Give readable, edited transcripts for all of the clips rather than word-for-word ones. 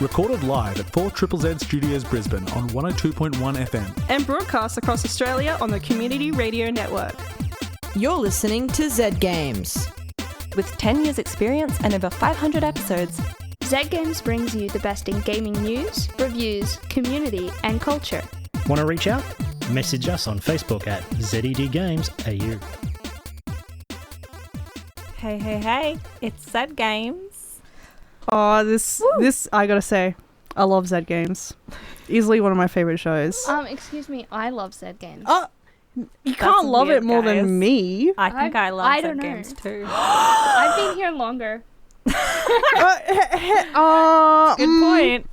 recorded live at 4ZZZ Studios Brisbane on 102.1 FM. And broadcast across Australia on the Community Radio Network. You're listening to Zed Games. With 10 years experience and over 500 episodes, Zed Games brings you the best in gaming news, reviews, community and culture. Want to reach out? Message us on Facebook at ZED Games AU. Hey, it's Zed Games. Oh, this I gotta say, I love Zed Games. Easily one of my favourite shows. Excuse me, I love Zed Games. Oh, you can't love weird, it more guys. than me. I think I love I Zed don't know. Games too. I've been here longer. Good point.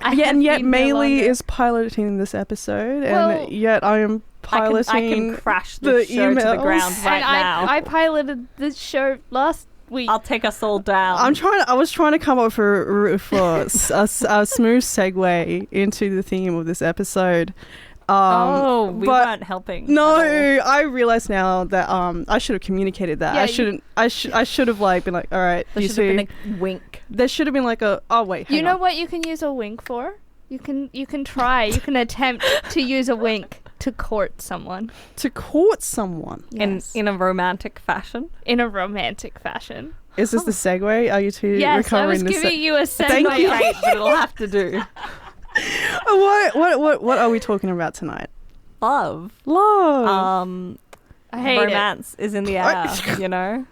And yet Maylee is piloting this episode, and yet I am piloting. I can crash the show emails to the ground right now. I piloted this show last week. I'll take us all down. I was trying to come up for a smooth segue into the theme of this episode. We weren't helping. No, I realize now that I should have communicated that. Yeah, I should have been like, all right. There should have been a wink. There should have been like a. Oh wait. You know what you can use a wink for? You can attempt to use a wink to court someone. To court someone. Yes. In a romantic fashion. In a romantic fashion. Is this the segue? Are you two Yes, I recovering was the giving you a segue. Thank you. Great, but it'll have to do. What are we talking about tonight? Love. I hate romance is in the air, you know?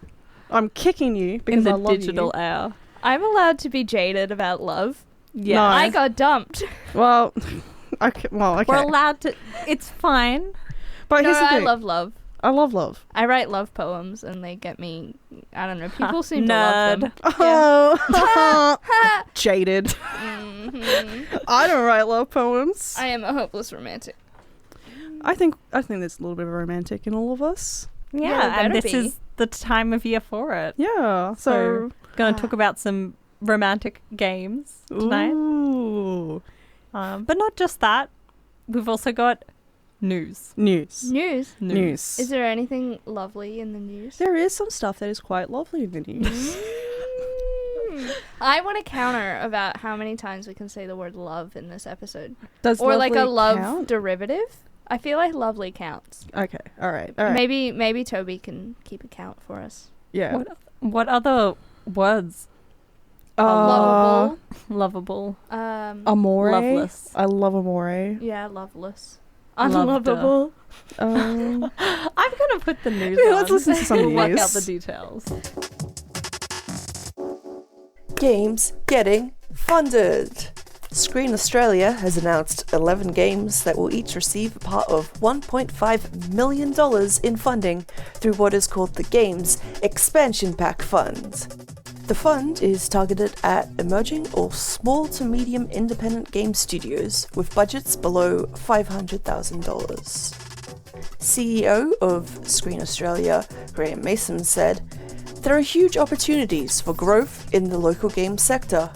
I'm kicking you In because the I love digital you. air. I'm allowed to be jaded about love. Yeah. No. I got dumped. Well, okay. We're allowed to. It's fine. But No, here's the I thing. love love. I love love. I write love poems and they get me, I don't know, people seem to love them. Oh, jaded. Mhm. I don't write love poems. I am a hopeless romantic. I think there's a little bit of romantic in all of us. Yeah, and better this be. is the time of year for it. Yeah. So, going to talk about some romantic games tonight. Ooh. But not just that. We've also got news. News. Is there anything lovely in the news? There is some stuff that is quite lovely in the news. I want to counter about how many times we can say the word love in this episode. Does Or like a lovely love count? derivative. I feel like lovely counts. Okay. All right. Maybe Toby can keep a count for us. Yeah. What other words? Lovable. Lovable. Amore. Loveless. I love amore. Yeah, loveless. Loved her. Unlovable. I'm going to put the news Yeah, on. let's listen to some We'll work news. out the details. Games getting funded. Screen Australia has announced 11 games that will each receive a part of $1.5 million in funding through what is called the Games Expansion Pack Fund. The fund is targeted at emerging or small to medium independent game studios with budgets below $500,000. CEO of Screen Australia, Graham Mason, said, "There are huge opportunities for growth in the local game sector.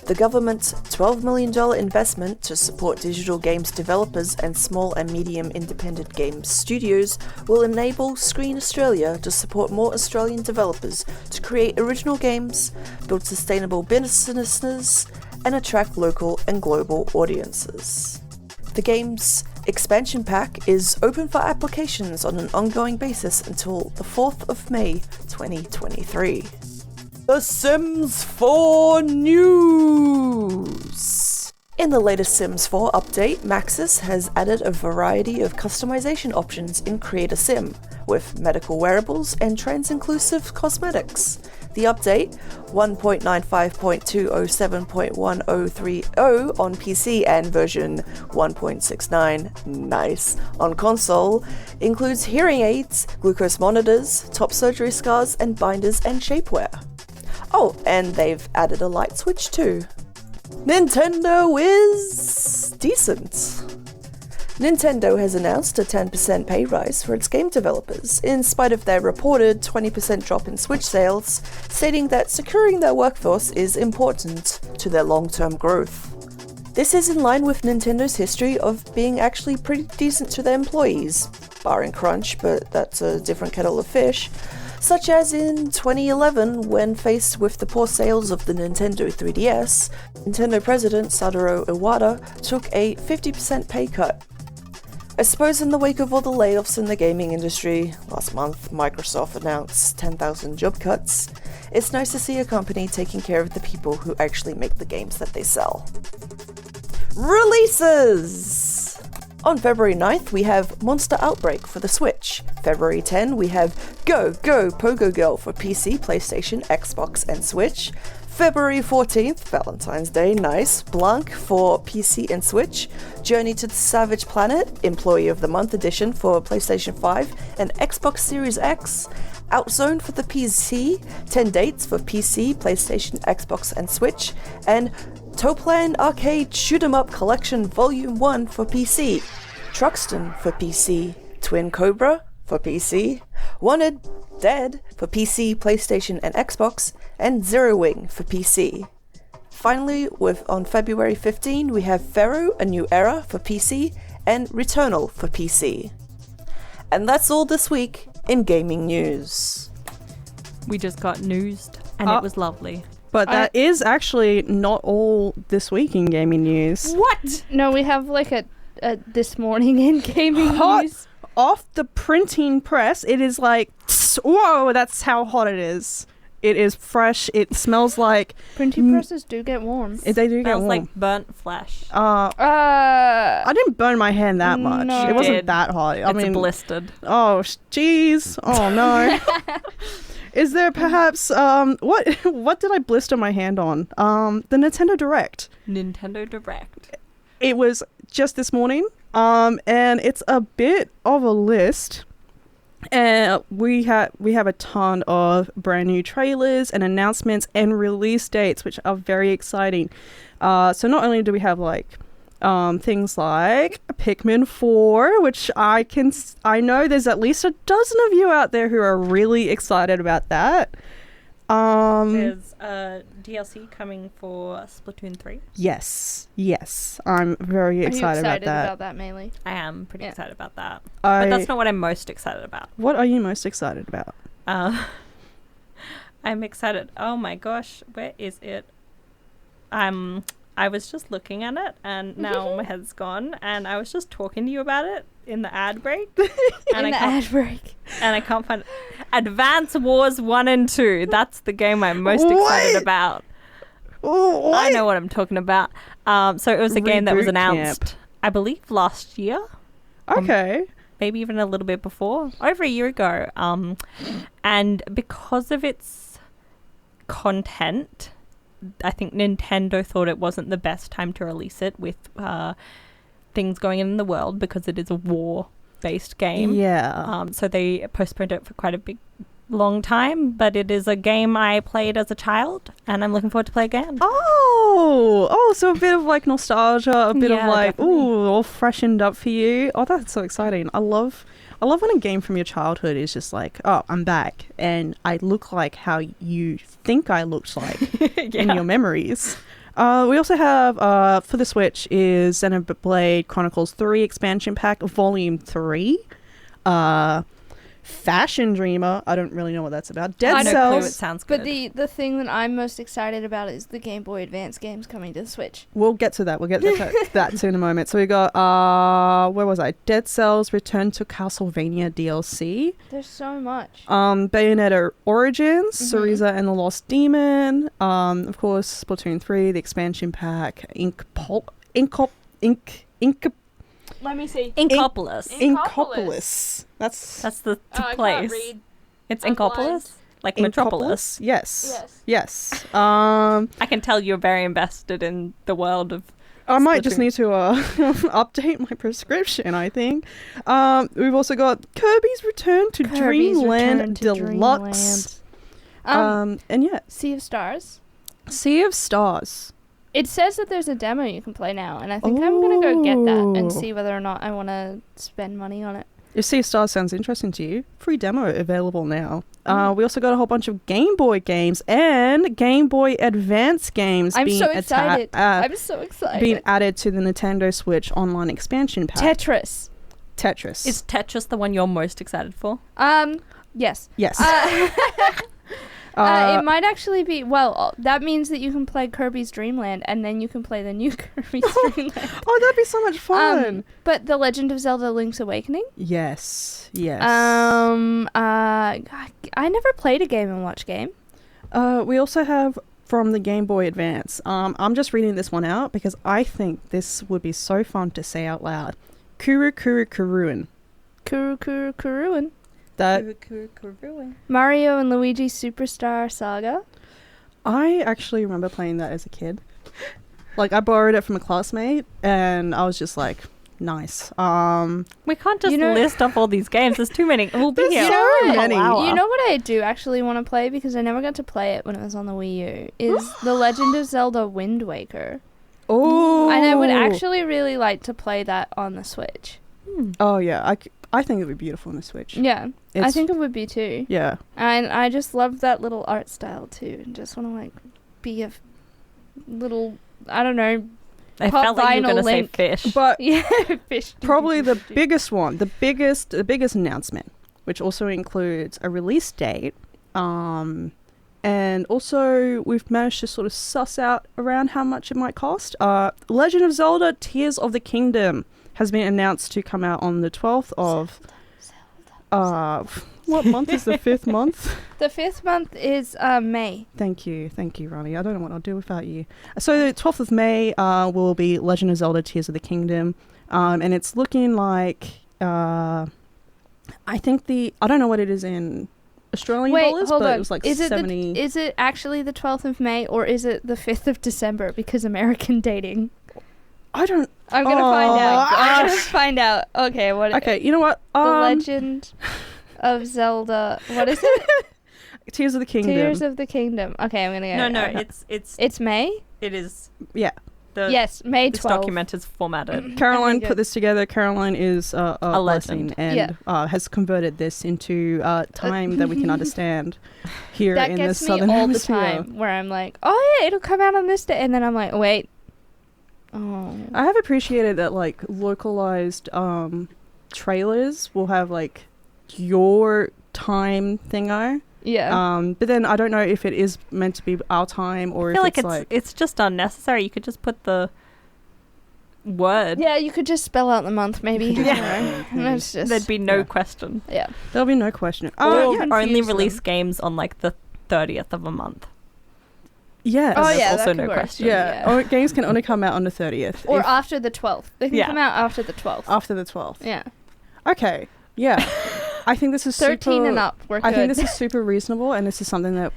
The government's $12 million investment to support digital games developers and small and medium independent game studios will enable Screen Australia to support more Australian developers to create original games, build sustainable businesses, and attract local and global audiences." The game's expansion pack is open for applications on an ongoing basis until the 4th of May 2023. The Sims 4 news! In the latest Sims 4 update, Maxis has added a variety of customization options in Create a Sim, with medical wearables and trans-inclusive cosmetics. The update, 1.95.207.1030 on PC and version 1.69, nice, on console, includes hearing aids, glucose monitors, top surgery scars, and binders and shapewear. Oh, and they've added a light switch too. Nintendo is decent. Nintendo has announced a 10% pay rise for its game developers, in spite of their reported 20% drop in Switch sales, stating that securing their workforce is important to their long-term growth. This is in line with Nintendo's history of being actually pretty decent to their employees. barring crunch, but that's a different kettle of fish, such as in 2011 when faced with the poor sales of the Nintendo 3DS, Nintendo president Satoru Iwata took a 50% pay cut. I suppose in the wake of all the layoffs in the gaming industry, last month Microsoft announced 10,000 job cuts, it's nice to see a company taking care of the people who actually make the games that they sell. Releases! On February 9th, we have Monster Outbreak for the Switch. February 10, we have Go Go Pogo Girl for PC, PlayStation, Xbox, and Switch. February 14th, Valentine's Day, nice, Blanc for PC and Switch. Journey to the Savage Planet, Employee of the Month edition for PlayStation 5 and Xbox Series X. Outzone for the PC, 10 dates for PC, PlayStation, Xbox, and Switch. And Toplan Arcade Shoot 'em Up Collection Volume 1 for PC, Truxton for PC, Twin Cobra for PC, Wanted Dead for PC, PlayStation, and Xbox, and Zero Wing for PC. Finally, on February 15, we have Pharaoh, A New Era for PC, and Returnal for PC. And that's all this week in gaming news. We just got newsed, and it was lovely. But that is actually not all this week in gaming news. What? No, we have like a this morning in gaming news. Off the printing press, it is like, whoa, that's how hot it is. It is fresh. It smells like... Printing presses do get warm. They do get Smells warm. like burnt flesh. I didn't burn my hand that much. No. It wasn't Did. that hot. I mean, blistered. oh, jeez. Oh, no. Is there perhaps... what did I blister my hand on? The Nintendo Direct. Nintendo Direct. It was just this morning. And it's a bit of a list. And we have a ton of brand new trailers and announcements and release dates, which are very exciting. So not only do we have like things like Pikmin 4, which I know there's at least a dozen of you out there who are really excited about that. There's DLC coming for Splatoon 3. Yes, I'm very excited about that. about that, Maylee? I am pretty Yeah. excited about that. But that's not what I'm most excited about. What are you most excited about? I'm excited. Oh my gosh, where is it? I was just looking at it, and now my head's gone, and I was just talking to you about it in the ad break. And ad break. And I can't find it. Advance Wars 1 and 2. That's the game I'm most excited about. Oh, I know what I'm talking about. So it was a game that was Reboot announced, Camp. I believe, last year. Okay. Maybe even a little bit before. Over a year ago. And because of its content, I think Nintendo thought it wasn't the best time to release it with things going on in the world, because it is a war-based game. Yeah. So they postponed it for quite a long time, but it is a game I played as a child, and I'm looking forward to play again. Oh, so a bit of like nostalgia, a bit of Yeah, like, definitely. ooh, all freshened up for you. Oh, that's so exciting. I love when a game from your childhood is just like, oh, I'm back, and I look like how you think I looked like in your memories. We also have, for the Switch, is Xenoblade Chronicles 3 Expansion Pack Volume 3. Fashion Dreamer. I don't really know what that's about. Dead I no Cells. clue. It sounds good. But the thing that I'm most excited about is the Game Boy Advance games coming to the Switch. We'll get to that. We'll get to that too in a moment. So we got, where was I? Dead Cells Return to Castlevania DLC. There's so much. Bayonetta Origins, Syriza and the Lost Demon. Of course, Splatoon 3, the expansion pack, Let me see. Inkopolis. Inkopolis. That's the place. It's Inkopolis? Like Metropolis. Yes. I can tell you're very invested in the world of I might just Splatoon. need to update my prescription, I think. We've also got Kirby's Return to Dreamland Deluxe. And yeah, Sea of Stars. Sea of Stars. It says that there's a demo you can play now, and I think I'm going to go get that and Ooh. see whether or not I want to spend money on it. If Sea of Stars sounds interesting to you, free demo available now. We also got a whole bunch of Game Boy games and Game Boy Advance games I'm being so excited. I'm so excited. being added to the Nintendo Switch online expansion pack. Tetris. Tetris. Is Tetris the one you're most excited for? Yes. Yes. It might actually be. Well, that means that you can play Kirby's Dream Land, and then you can play the new Kirby's Dream Land. Oh, that'd be so much fun. But The Legend of Zelda: Link's Awakening. Yes. I never played a Game & Watch game. We also have from the Game Boy Advance. I'm just reading this one out because I think this would be so fun to say out loud. Kuru Kuru Kuruin. Kuru Kuru Kuruin. That Mario and Luigi Superstar Saga. I actually remember playing that as a kid. Like, I borrowed it from a classmate, and I was just like, nice. We can't just list off all these games. There's too many. We'll be here. so many. You know what I do actually want to play, because I never got to play it when it was on the Wii U, is The Legend of Zelda Wind Waker. Oh. And I would actually really like to play that on the Switch. Oh, yeah. I think it would be beautiful on the Switch. Yeah, I think it would be too. Yeah. And I just love that little art style too, and just want to like be a little, I don't know. I felt like you were going to say fish. But yeah, fish. probably the biggest one, the biggest announcement, which also includes a release date, and also we've managed to sort of suss out around how much it might cost. Legend of Zelda: Tears of the Kingdom has been announced to come out on the 12th of... what month is the 5th month? The 5th month is May. Thank you, Ronnie. I don't know what I'll do without you. So the 12th of May will be Legend of Zelda: Tears of the Kingdom, and it's looking like... I think I don't know what it is in Australian dollars, hold but on. it was like is 70... Is it actually the 12th of May, or is it the 5th of December, because American dating? I don't... I'm going to find out. I'm going to find out. Okay, what? Okay, you know what? The Legend of Zelda. What is it? Tears of the Kingdom. Tears of the Kingdom. Okay, I'm going to go. No, It's May? it is. Yeah. Yes, May 12th. This document is formatted. Caroline put this together. Caroline is a legend. blessing and has converted this into time that we can understand here that in the gets southern me all the hemisphere. time, where I'm like, oh yeah, it'll come out on this day, and then I'm like, wait. Oh. I have appreciated that, like, localized trailers will have like your time thingo. Yeah. But then I don't know if it is meant to be our time or I feel if like it's just unnecessary. You could just put the word. Yeah, you could just spell out the month, maybe. Yeah. That's just, There'd be no question. yeah. There'll be no question. Or only confuse release them. games on like the 30th of a month. Yes. Oh There's yeah, also that no could work. question. Yeah. Oh, games can only come out on the 30th. Or if- after the 12th. They can Yeah. come out after the 12th. after the 12th. Yeah. Okay. Yeah. I think this is 13 super, and up. We're I think good. this is super reasonable, and this is something that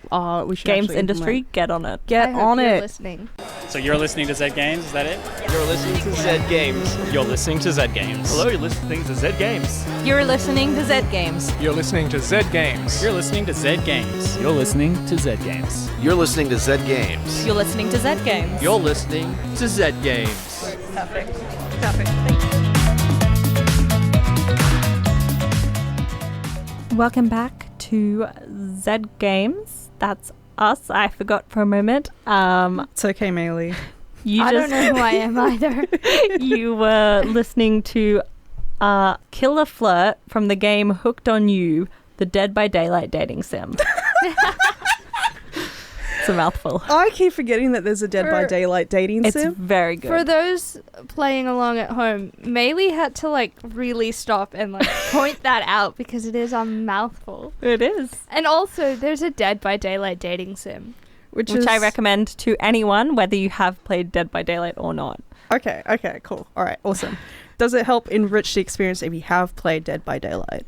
we should Games actually industry, implement. get on it. Get I hope on you're it. listening. So you're listening to Zed Games, is that it? You're listening to Zed Games. You're listening to Zed Games. Hello, you're listening to Zed Games. You're listening to Zed Games. You're listening to Zed Games. You're listening to Zed Games. You're listening to Zed Games. You're listening to Zed Games. You're listening to Zed Games. You're listening to Zed Games. Perfect. Welcome back to Zed Games. That's us. I forgot for a moment. It's okay, Maylee. You I just don't know who I am either. you were listening to Killer Flirt from the game Hooked on You, the Dead by Daylight dating sim. It's a mouthful. I keep forgetting that there's a Dead by For- Daylight dating It's sim. very good. For those playing along at home, Maylee had to like really stop and like point that out, because it is a mouthful. It is. And also, there's a Dead by Daylight dating sim. Which I is- recommend to anyone, whether you have played Dead by Daylight or not. Okay, cool. All right, awesome. Does it help enrich the experience if you have played Dead by Daylight?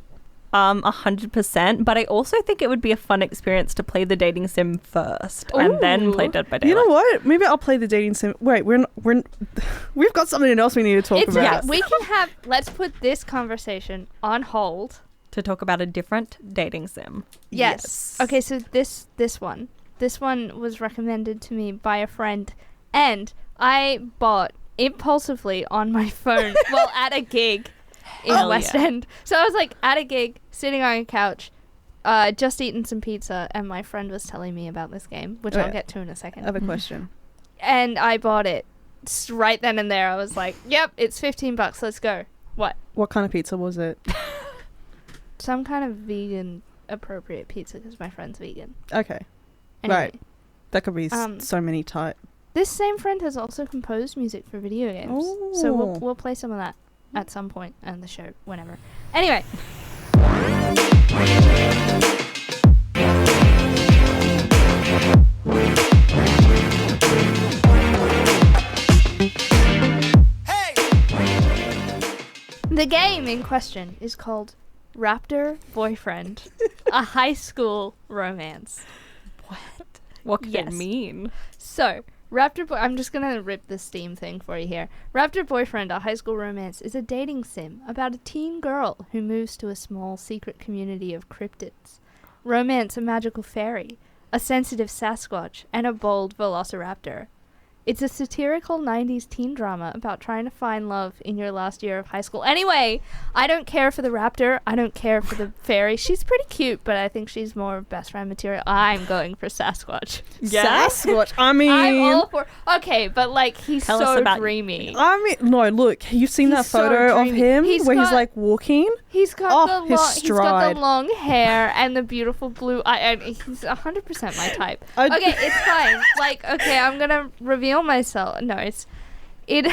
100%. But I also think it would be a fun experience to play the dating sim first and then play Dead by Daylight. You know what? Maybe I'll play the dating sim. Wait, we've got something else we need to talk about. We can have. Let's put this conversation on hold. To talk about a different dating sim. Yes. Okay, so this one was recommended to me by a friend, and I bought impulsively on my phone while at a gig in Hell West yeah. End. So I was like at a gig, sitting on a couch, just eating some pizza, and my friend was telling me about this game, which I'll get to in a second. I have a question. And I bought it right then and there. I was like, "Yep, it's $15. Let's go." What? What kind of pizza was it? Some kind of vegan appropriate pizza because my friend's vegan. Okay. Anyway, Right. That could be so many type. this same friend has also composed music for video games. So we'll play some of that at some point on the show, whenever. Anyway. The game in question is called Raptor Boyfriend, a high school romance. What could Yes. it mean? So, I'm just gonna rip the Steam thing for you here. Raptor Boyfriend, a high school romance, is a dating sim about a teen girl who moves to a small secret community of cryptids. Romance a magical fairy, a sensitive Sasquatch, and a bold velociraptor. It's a satirical 90s teen drama about trying to find love in your last year of high school. Anyway, I don't care for the raptor. I don't care for the fairy. She's pretty cute, but I think she's more best friend material. I'm going for Sasquatch. Sasquatch. I mean, I'm all for... Okay, but, like, he's Tell us so about- dreamy. I mean, no. Look, you've seen He's that so photo of dreamy. him He's where he's got- like walking. He's got Oh, his he's got stride. the long hair and the beautiful blue eye. He's 100% my type. I- Okay, it's fine. Like, okay, I'm gonna reveal myself. No, it.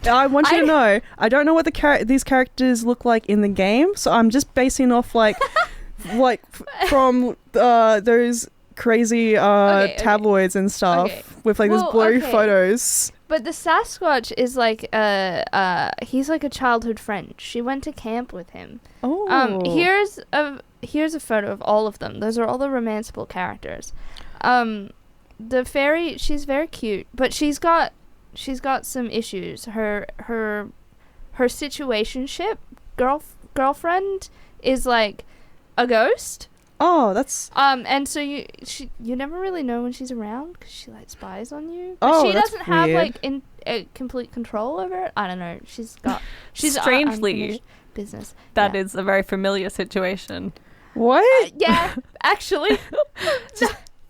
I want you to know, I don't know what these characters look like in the game, so I'm just basing off like from those crazy Okay. tabloids and stuff Okay. with like Well, these blurry okay. photos. But the Sasquatch is like he's like a childhood friend. She went to camp with him. Oh, Here's a photo of all of them. Those are all the romanceable characters. The fairy, she's very cute, but she's got some issues. Her situationship girlfriend is like a ghost. Oh, that's And so you never really know when she's around because she like spies on you. But Oh, she that's doesn't have weird. like complete control over it. I don't know. She's Strangely, unfinished business. That Yeah. is a very familiar situation. what? Yeah, actually.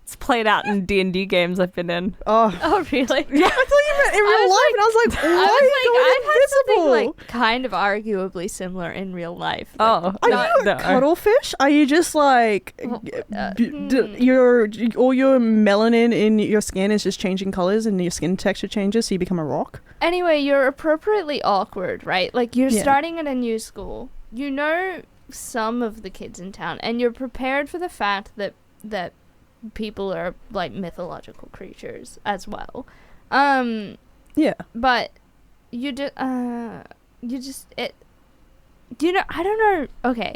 It's played out in D&D games I've been in. Oh, Oh, really? yeah. I thought you meant in real was life, and I was like, why are you I've had something going invisible? like kind of arguably similar in real life. Oh, Are not- you a no. cuttlefish? Are you just like your all your melanin in your skin is just changing colors and your skin texture changes, so you become a rock? Anyway, you're appropriately awkward, right? Like, you're Yeah. starting at a new school. You know some of the kids in town, and you're prepared for the fact that people are, like, mythological creatures as well. Yeah. But I don't know. Okay.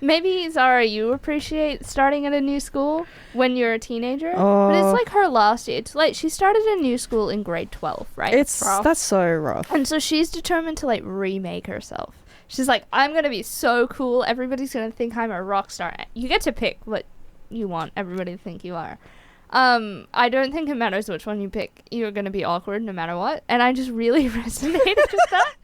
Maybe, Zahra, you appreciate starting at a new school when you're a teenager. But it's Oh. like her last year. It's like she started a new school in grade 12, right? That's so rough. And so she's determined to, like, remake herself. She's like, I'm going to be so cool. Everybody's going to think I'm a rock star. You get to pick what you want everybody to think you are. I don't think it matters which one you pick. You're going to be awkward no matter what. And I just really resonated with that.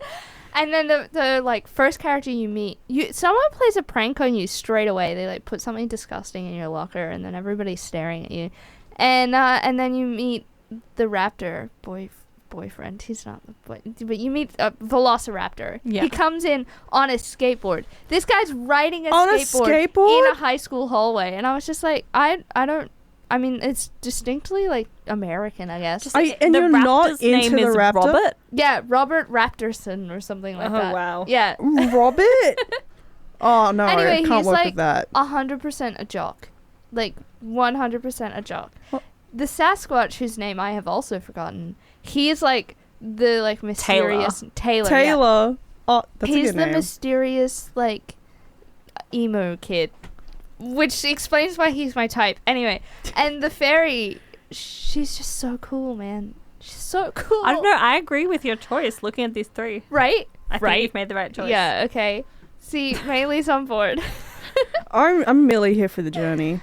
And then the like first character you meet, someone plays a prank on you straight away. They like put something disgusting in your locker, and then everybody's staring at you. And then you meet the raptor boyfriend. He's not the boy, but you meet a velociraptor. Yeah. He comes in on a skateboard. This guy's riding On a skateboard? in a high school hallway, and I was just like, I mean, it's distinctly like American, I guess. And The you're not raptor's into name the is raptor? Robert? Yeah, Robert Raptorson or something like Oh, that. wow. Yeah. Robert? Oh, no. Anyway, I can't he's work like with that. 100% a jock. Like, 100% a jock. What? The Sasquatch, whose name I have also forgotten, he is like the like mysterious Taylor. Yeah. Taylor. Oh, that's He's a good the name. mysterious like emo kid, which explains why he's my type. Anyway, and the fairy, she's just so cool, man. She's so cool. I don't know. I agree with your choice looking at these three. Right? I think Right. you've made the right choice. Yeah. Okay. See, Maylee's on board. I'm merely here for the journey.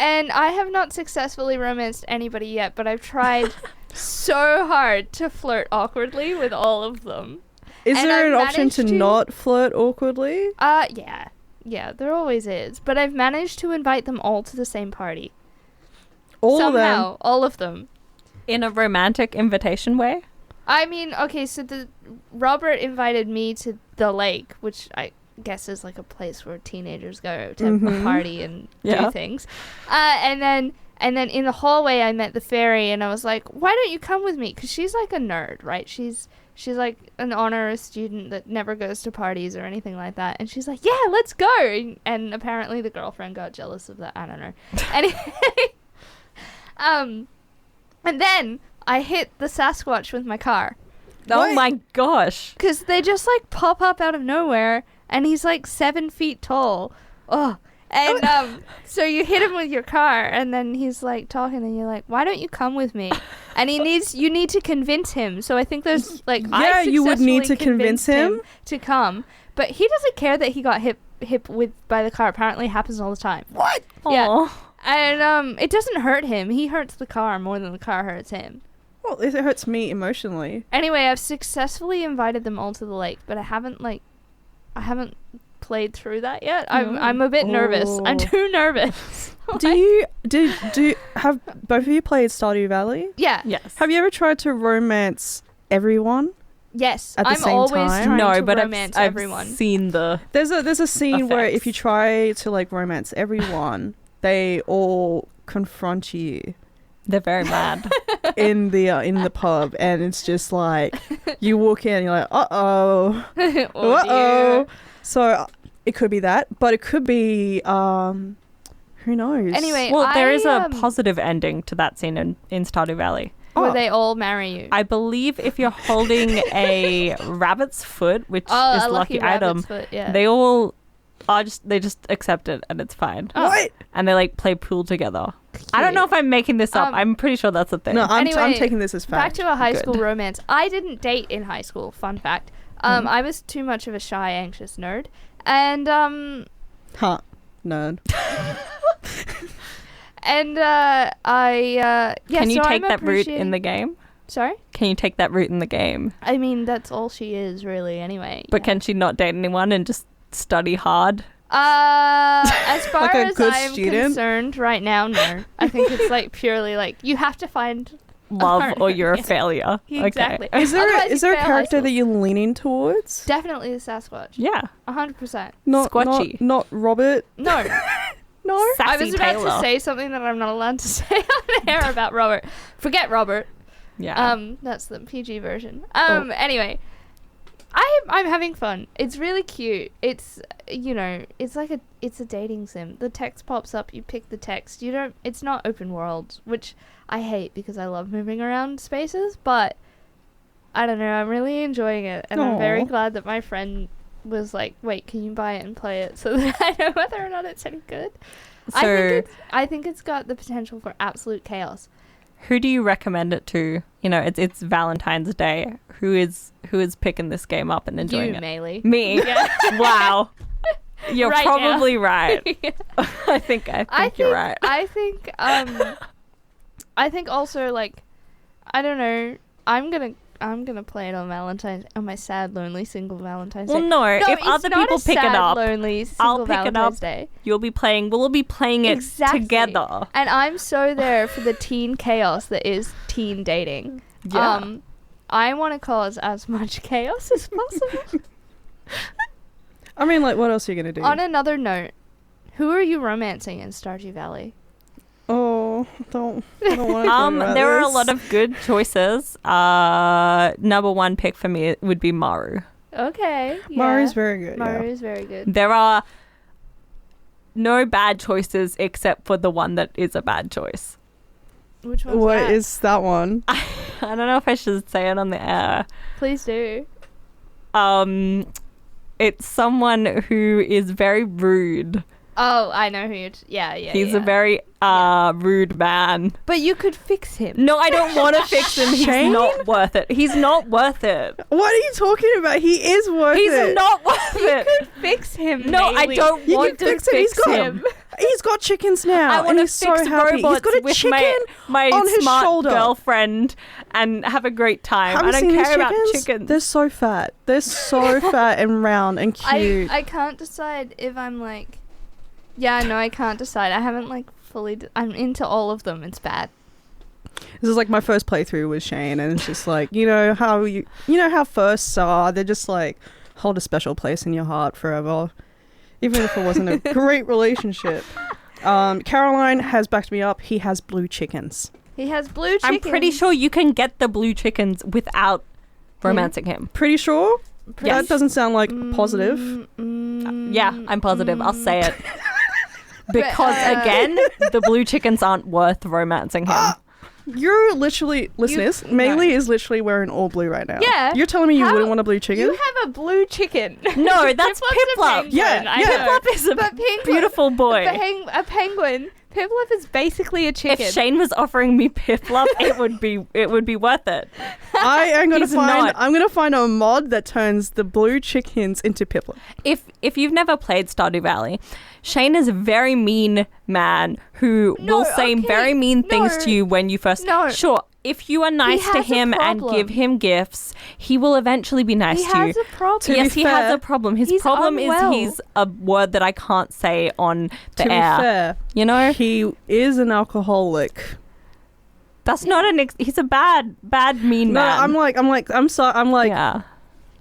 And I have not successfully romanced anybody yet, but I've tried so hard to flirt awkwardly with all of them. Is And there I've an option to managed to- not flirt awkwardly? Yeah. Yeah, there always is. But I've managed to invite them all to the same party. All Somehow, of them. all of them. In a romantic invitation way? I mean, okay, so Robert invited me to the lake, which I guess is like a place where teenagers go to have a party and do things. And then in the hallway, I met the fairy, and I was like, "Why don't you come with me?" Because she's like a nerd, right? She's like an honor student that never goes to parties or anything like that. And she's like, "Yeah, let's go." And apparently the girlfriend got jealous of that. I don't know. Anyway, and then I hit the Sasquatch with my car. Oh my gosh. Because they just like pop up out of nowhere, and he's like 7 feet tall. Oh. And so you hit him with your car, and then he's like talking, and you're like, "Why don't you come with me?" And you need to convince him. So I think there's like, I you would need to convinced convince him to come, but he doesn't care that he got hit with by the car. Apparently, it happens all the time. What? Yeah. Aw. And it doesn't hurt him. He hurts the car more than the car hurts him. Well, it hurts me emotionally. Anyway, I've successfully invited them all to the lake, but I haven't played through that yet. I'm a bit nervous. I'm too nervous. Do you have both of you played Stardew Valley? Yeah. Yes. Have you ever tried to romance everyone? Yes. At the I'm same always time? trying No, to but romance I've everyone. seen the... There's a scene where Effects. if you try to like romance everyone, they all confront you They're very mad. in the pub, and it's just like you walk in and you're like, uh-oh. Oh, Uh-oh. dear. So it could be that, but it could be who knows? Anyway, Well, there is a I, positive ending to that scene in Stardew Valley. where Oh. they all marry you. I believe if you're holding a rabbit's foot, which is a lucky item, rabbit's foot, yeah. they all are they just accept it and it's fine. What? And they like play pool together. I don't know if I'm making this up. I'm pretty sure that's a thing. No, I'm Anyway, taking this as Back fact. to a high Good. school romance. I didn't date in high school. Fun fact. I was too much of a shy, anxious nerd, and Huh. Nerd. and I yeah. Can you so take I'm that route in appreciating- the game? Sorry. Can you take that route in the game? I mean, that's all she is really. Anyway. But can she not date anyone and just study hard? As far Like a as good I am student? concerned right now, no. I think it's like purely like you have to find Love partner. or you're a Yeah. fair. Exactly. Okay. Is there Otherwise you a fail high character school. that you're leaning towards? Definitely the Sasquatch. Yeah. 100%. Squatchy. Not Robert. No. No. I Sassy was about Taylor. to say something that I'm not allowed to say on air about Robert. Forget Robert. Yeah. That's the PG version. Anyway, I'm having fun. It's really cute. It's it's like it's a dating sim. The text pops up, you pick the text. It's not open world, which I hate because I love moving around spaces, but I don't know, I'm really enjoying it, and I'm very Aw. glad that my friend was like, "Wait, can you buy it and play it so that I know whether or not it's any good?" So I think it's got the potential for absolute chaos. who do you recommend it to? You know, it's Valentine's Day. Who is picking this game up and enjoying You, it? Maylee. Me. Yeah. Wow. You're Right now. probably right. Yeah. I think you're right. I think also like I don't know. I'm gonna play it on my sad, lonely, single Valentine's Well, Day. no, if it's other not people a pick it sad, up, lonely, single I'll pick it Valentine's up. Day. We'll be playing it Exactly. together. And I'm so there for the teen chaos that is teen dating. Yeah. I want to cause as much chaos as possible. I mean, like, what else are you gonna do? On another note, who are you romancing in Stardew Valley? I don't want to. There are a lot of good choices. Number one pick for me would be Maru. Okay. Yeah. Maru's very good. Maru's very good. There are no bad choices except for the one that is a bad choice. Which Yeah. one's What that? is that one? I don't know if I should say it on the air. Please do. It's someone who is very rude. Oh, I know who you're... yeah. He's a very rude man. But you could fix him. No, I don't want to fix him. He's Shane? not worth it. He's not worth it. What are you talking about? He is worth He's it. not worth it. Fix him. No, I Maylee. don't You want can to fix him. He's fix got him. He's got chickens now, I and want to he's so fix happy. He's robots got a with chicken my on his smart shoulder. girlfriend and have a great time. Have I you don't seen these care about chickens? chickens. They're so fat. They're so fat and round and cute. I can't decide if I'm like... Yeah, no, I can't decide. I haven't like fully... I'm into all of them. It's bad. This is like my first playthrough with Shane, and it's just like, you know how firsts are. They're just like hold a special place in your heart forever, even if it wasn't a great relationship. Caroline has backed me up. He has blue chickens. He has blue chickens. I'm pretty sure you can get the blue chickens without romancing him. Pretty sure? Yes. That doesn't sound like positive. Yeah, I'm positive. I'll say it. Because, again, the blue chickens aren't worth romancing him. You're literally, listeners, Maylee is literally wearing all blue right now. Yeah. You're telling me you wouldn't want a blue chicken? You have a blue chicken. No, that's Piplup. Yeah, Piplup is a beautiful boy. A penguin. Piplup is basically a chicken. If Shane was offering me Piplup, it would be worth it. I'm He's not. gonna find a mod that turns the blue chickens into Piplup. If you've never played Stardew Valley, Shane is a very mean man who will say very mean things to you when you first... No. Sure, if you are nice to him and give him gifts, he will eventually be nice to you. He has a problem. Yes, he has a problem. His problem is he's a word that I can't say on the To air. be fair, you know? he is an alcoholic. That's not he's a bad mean No, man. I'm sorry. Yeah.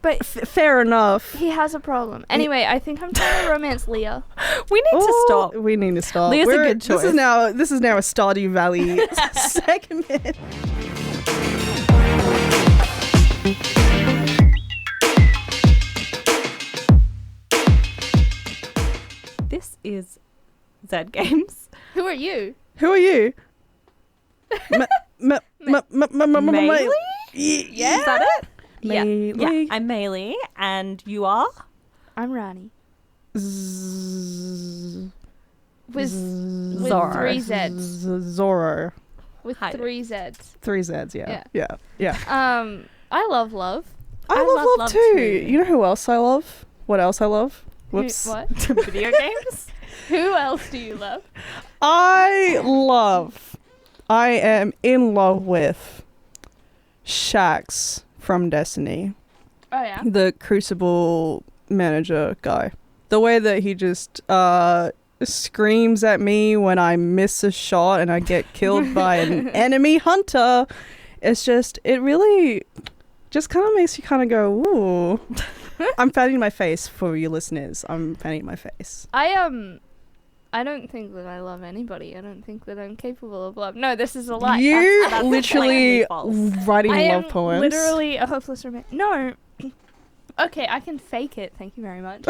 But fair enough. he has a problem. Anyway, I think I'm trying to romance Leah. We need to stop. We need to stop. Leah's a good choice. This is now a Stardew Valley segment. This is Zed Games. Who are you? Who are you? Maylee? Yeah. Is that it? Maylee. Yeah, I'm Maylee, and you are? I'm Rani. With Zahra. 3 Zs. Zorro. With Hi. 3 Zs. 3 Zs, yeah. I love love. I love love too. You know who else I love? What else I love? Whoops. What? Video games? Who else do you love? I am in love with Shax from Destiny. Oh, yeah? The Crucible manager guy. The way that he just screams at me when I miss a shot and I get killed by an enemy hunter. It really just kind of makes you kind of go, ooh. I'm fanning my face for you listeners. I'm fanning my face. I don't think that I love anybody. I don't think that I'm capable of love. No, this is a lie. You That's literally writing I love am poems. literally a hopeless romantic. No. Okay, I can fake it. Thank you very much.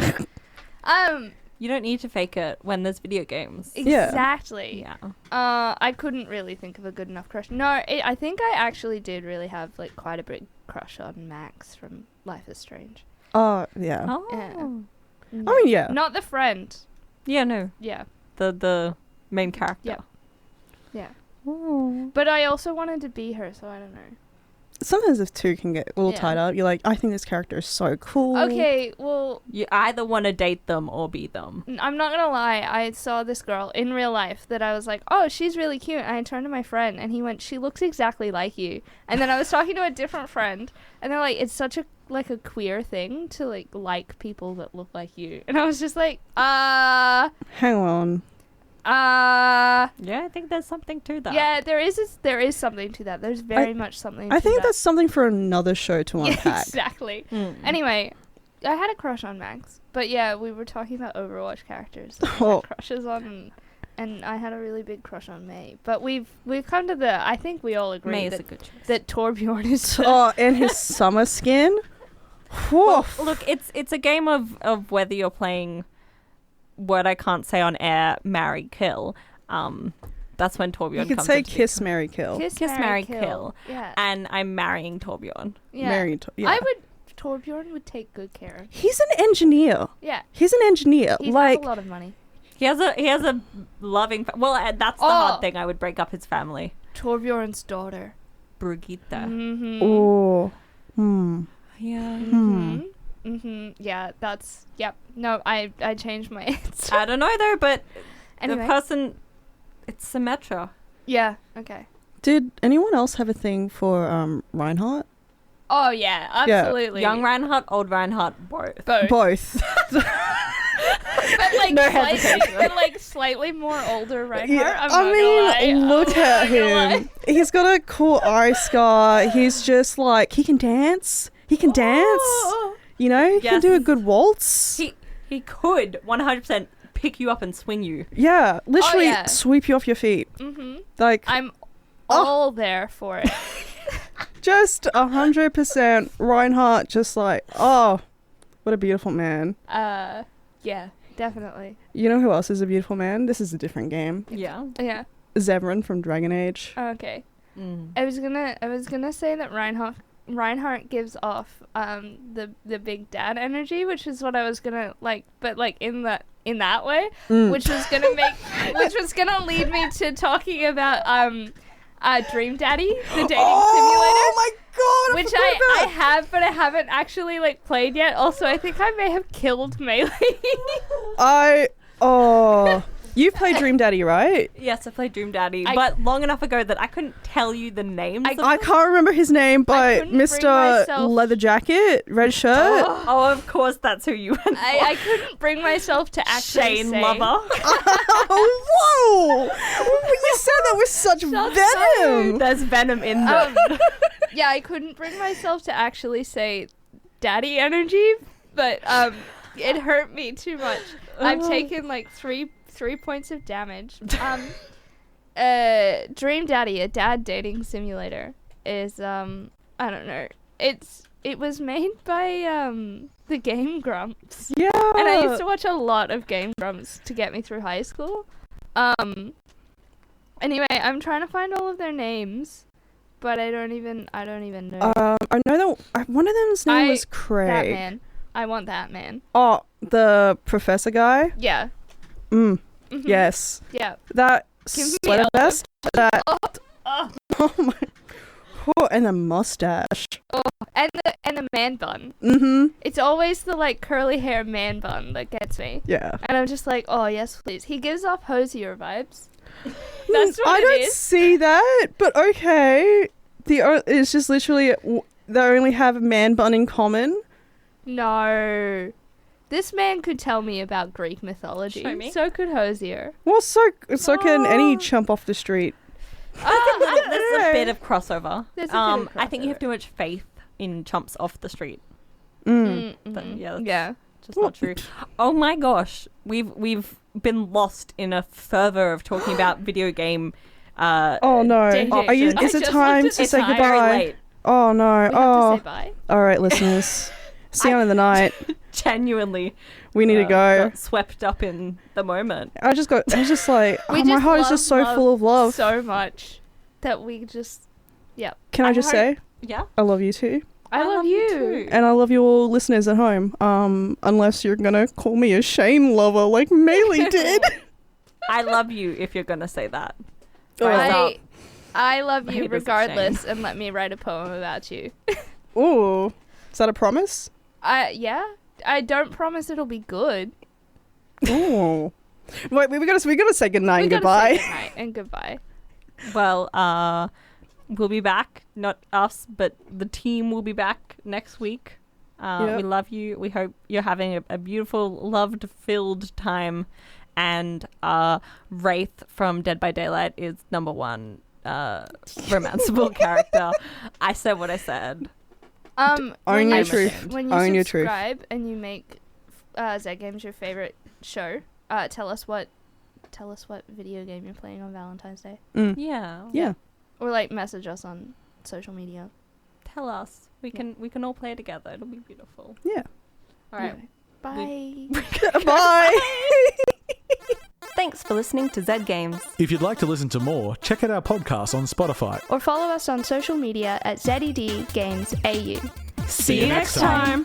You don't need to fake it when there's video games. Exactly. Yeah. I couldn't really think of a good enough crush. No, I think I actually did really have like quite a big crush on Max from Life is Strange. Oh, yeah. Oh. Yeah. I mean, yeah. Not the friend. Yeah, no. Yeah. The main character. Yeah. Yeah. Ooh. But I also wanted to be her, so I don't know. Sometimes if two can get a little tied up, you're like, I think this character is so cool. Okay, well... You either want to date them or be them. I'm not gonna lie, I saw this girl in real life that I was like, oh, she's really cute. And I turned to my friend and he went, she looks exactly like you. And then I was talking to a different friend and they're like, it's such a queer thing to like people that look like you. And I was just like, Hang on. Yeah, I think there's something to that. Yeah, there is something to that. There's very much something to I think that. that's something for another show to unpack. Yeah, exactly. Anyway, I had a crush on Max. But yeah, we were talking about Overwatch characters that I had crushes on, and I had a really big crush on May. But we've come to I think we all agree May is a good choice. that Torbjorn is And his summer skin. Well, look, it's a game of whether you're playing word I can't say on air, marry, kill. That's when Torbjorn comes. You could say into kiss, marry, kill. Kiss, marry, kill. Yeah. And I'm marrying Torbjorn. Yeah. Yeah. Torbjorn would take good care of. He's an engineer. Yeah. He's an engineer. He has like a lot of money. He has a loving. That's the hard thing. I would break up his family. Torbjorn's daughter, Brigitte. Mm-hmm. Oh. Yeah. Yeah, that's yep. No, I changed my answer. I don't know though, but Anyway. the person, it's Symmetra. Yeah. Okay. Did anyone else have a thing for Reinhardt? Oh yeah, absolutely. Young Reinhardt, old Reinhardt, both. Both. But like, No slightly, hesitation. but like slightly more older Reinhardt. Yeah, I'm I not mean, gonna lie. look I'm at not gonna lie. him. He's got a cool eye scar. He's just like, he can dance. He can dance. You know, he can Yes. do a good waltz. He could 100% pick you up and swing you. Yeah, literally yeah. sweep you off your feet. Mhm. Like, I'm all there for it. just 100% Reinhardt, just like, oh, what a beautiful man. Yeah, definitely. You know who else is a beautiful man? This is a different game. Yeah. Yeah. Zevran from Dragon Age. Okay. Mm. I was gonna say that Reinhardt gives off the big dad energy, which is what I was gonna like, but like in that way, which was gonna lead me to talking about Dream Daddy, the dating Oh my god! simulator, which I have, but I haven't actually like played yet. Also, I think I may have killed Maylee. You played Dream Daddy, right? Yes, I played Dream Daddy, but long enough ago that I couldn't tell you the names. I can't remember his name, but couldn't bring Mr. myself- Leather Jacket, red shirt. Oh, of course, that's who you went for. I couldn't bring myself to actually Shane say. Lover. Oh, whoa! You said that with such venom. There's venom in them. Yeah, I couldn't bring myself to actually say daddy energy, but it hurt me too much. I've taken like three points of damage. Dream Daddy, a dad dating simulator, is I don't know. It was made by the Game Grumps. Yeah. And I used to watch a lot of Game Grumps to get me through high school. Anyway, I'm trying to find all of their names, but I don't even know. I know that one of them's name was That Craig. man. I want that man. Oh, the professor guy. Yeah. Mhm. Mhm. Yes. Yeah. That Give me sweater all vest. That. Oh, Oh my. Oh, and the mustache. and the man bun. Mhm. It's always the like curly hair man bun that gets me. Yeah. And I'm just like, oh yes, please. He gives off hosier vibes. That's what I it don't is. see that, but okay. It's just literally they only have a man bun in common. No. This man could tell me about Greek mythology. Show me. So could Hosier. Well, so can any chump off the street. There's a bit of crossover. There's a bit of I think you have crossover. too much faith in chumps off the street. But yeah, that's Yeah. just not true. Oh my gosh, we've been lost in a fervor of talking about video game. Oh no! Dating. Is I it just time looked to at say the time. Very goodbye? late. Oh no! We have Oh, to say bye. all right, listeners. See you on in the night. Genuinely, We need to go. got swept up in the moment. I was just like, We oh, my just heart is love just so full of love. so much that we just, yeah. Can I just say, Yeah, I love you too, I love you. too. and I love you all listeners at home. Unless you're gonna call me a Shane lover like Maylee did. I love you if you're gonna say that. Oh. Rise up. I love you Haters of regardless, and let me write a poem about you. Ooh, is that a promise? Yeah. I don't promise it'll be good. Ooh. Wait, we gotta say goodnight and We gotta say goodbye. goodnight and goodbye. Well, we'll be back. Not us, but the team will be back next week. Yep. We love you. We hope you're having a beautiful, loved-filled time. And Wraith from Dead by Daylight is number one romanceable character. I said what I said. Own when your you truth. When you Own your truth. subscribe and you make Zed Games your favorite show, tell us what video game you're playing on Valentine's Day, Yeah. or like message us on social media. Tell us. We can all play together. It'll be beautiful. Yeah. All right. Anyway, bye. Bye. Thanks for listening to Zed Games. If you'd like to listen to more, check out our podcast on Spotify. Or follow us on social media at ZED Games AU. See you next time.